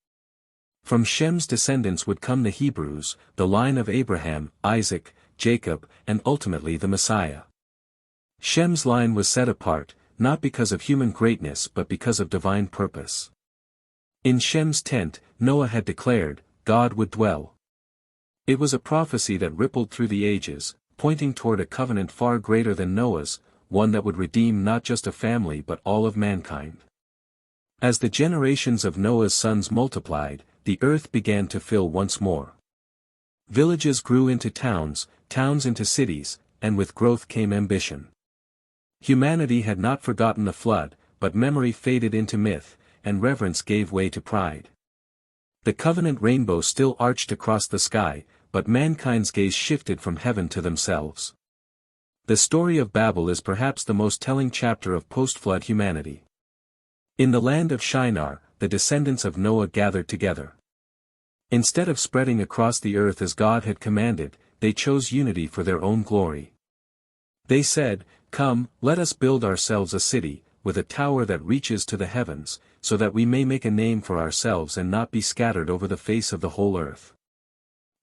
From Shem's descendants would come the Hebrews, the line of Abraham, Isaac, Jacob, and ultimately the Messiah. Shem's line was set apart, not because of human greatness but because of divine purpose. In Shem's tent, Noah had declared, God would dwell. It was a prophecy that rippled through the ages, pointing toward a covenant far greater than Noah's, one that would redeem not just a family but all of mankind. As the generations of Noah's sons multiplied, the earth began to fill once more. Villages grew into towns, towns into cities, and with growth came ambition. Humanity had not forgotten the flood, but memory faded into myth, and reverence gave way to pride. The covenant rainbow still arched across the sky, but mankind's gaze shifted from heaven to themselves. The story of Babel is perhaps the most telling chapter of post-flood humanity. In the land of Shinar, the descendants of Noah gathered together. Instead of spreading across the earth as God had commanded, they chose unity for their own glory. They said, Come, let us build ourselves a city, with a tower that reaches to the heavens, so that we may make a name for ourselves and not be scattered over the face of the whole earth.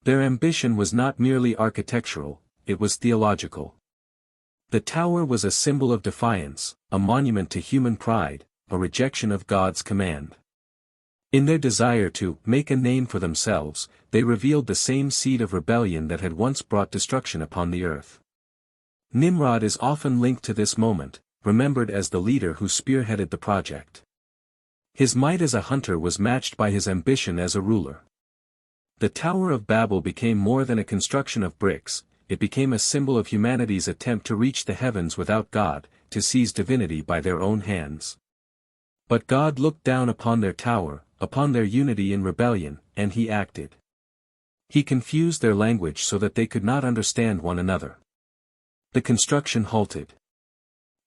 Their ambition was not merely architectural, it was theological. The tower was a symbol of defiance, a monument to human pride, a rejection of God's command. In their desire to make a name for themselves, they revealed the same seed of rebellion that had once brought destruction upon the earth. Nimrod is often linked to this moment, remembered as the leader who spearheaded the project. His might as a hunter was matched by his ambition as a ruler. The Tower of Babel became more than a construction of bricks, it became a symbol of humanity's attempt to reach the heavens without God, to seize divinity by their own hands. But God looked down upon their tower, upon their unity in rebellion, and he acted. He confused their language so that they could not understand one another. The construction halted.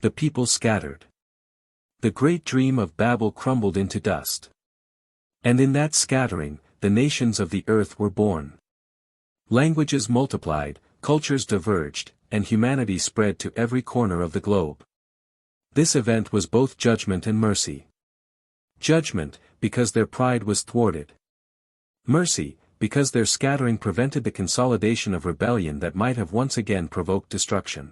The people scattered. The great dream of Babel crumbled into dust. And in that scattering, the nations of the earth were born. Languages multiplied, cultures diverged, and humanity spread to every corner of the globe. This event was both judgment and mercy. Judgment, because their pride was thwarted. Mercy, because their scattering prevented the consolidation of rebellion that might have once again provoked destruction.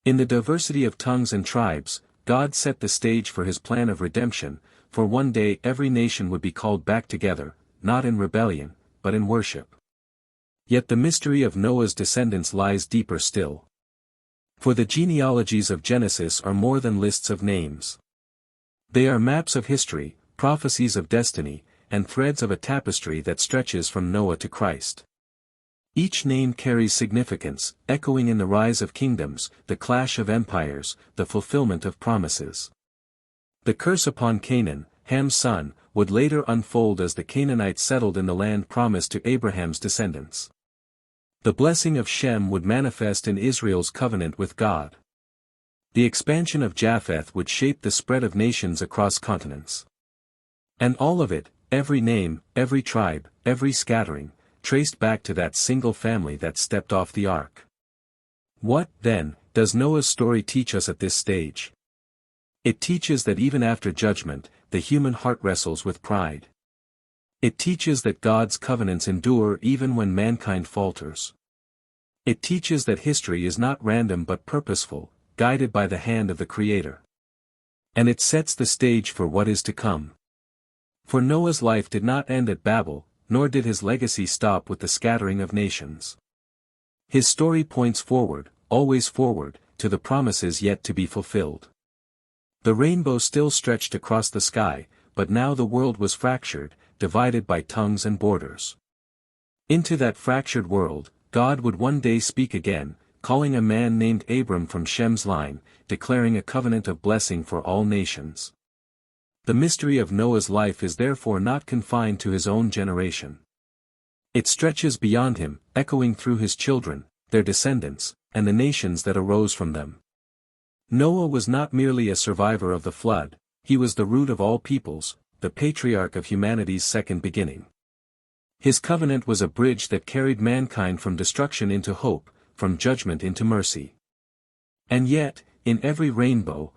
In the diversity of tongues and tribes, God set the stage for his plan of redemption, for one day every nation would be called back together, not in rebellion, but in worship. Yet the mystery of Noah's descendants lies deeper still. For the genealogies of Genesis are more than lists of names. They are maps of history, prophecies of destiny, and threads of a tapestry that stretches from Noah to Christ. Each name carries significance, echoing in the rise of kingdoms, the clash of empires, the fulfillment of promises. The curse upon Canaan, Ham's son, would later unfold as the Canaanites settled in the land promised to Abraham's descendants. The blessing of Shem would manifest in Israel's covenant with God. The expansion of Japheth would shape the spread of nations across continents. And all of it, every name, every tribe, every scattering, traced back to that single family that stepped off the ark. What, then, does Noah's story teach us at this stage? It teaches that even after judgment, the human heart wrestles with pride. It teaches that God's covenants endure even when mankind falters. It teaches that history is not random but purposeful, guided by the hand of the Creator. And it sets the stage for what is to come. For Noah's life did not end at Babel, nor did his legacy stop with the scattering of nations. His story points forward, always forward, to the promises yet to be fulfilled. The rainbow still stretched across the sky, but now the world was fractured, divided by tongues and borders. Into that fractured world, God would one day speak again, calling a man named Abram from Shem's line, declaring a covenant of blessing for all nations. The mystery of Noah's life is therefore not confined to his own generation. It stretches beyond him, echoing through his children, their descendants, and the nations that arose from them. Noah was not merely a survivor of the flood, he was the root of all peoples, the patriarch of humanity's second beginning. His covenant was a bridge that carried mankind from destruction into hope, from judgment into mercy. And yet, in every rainbow,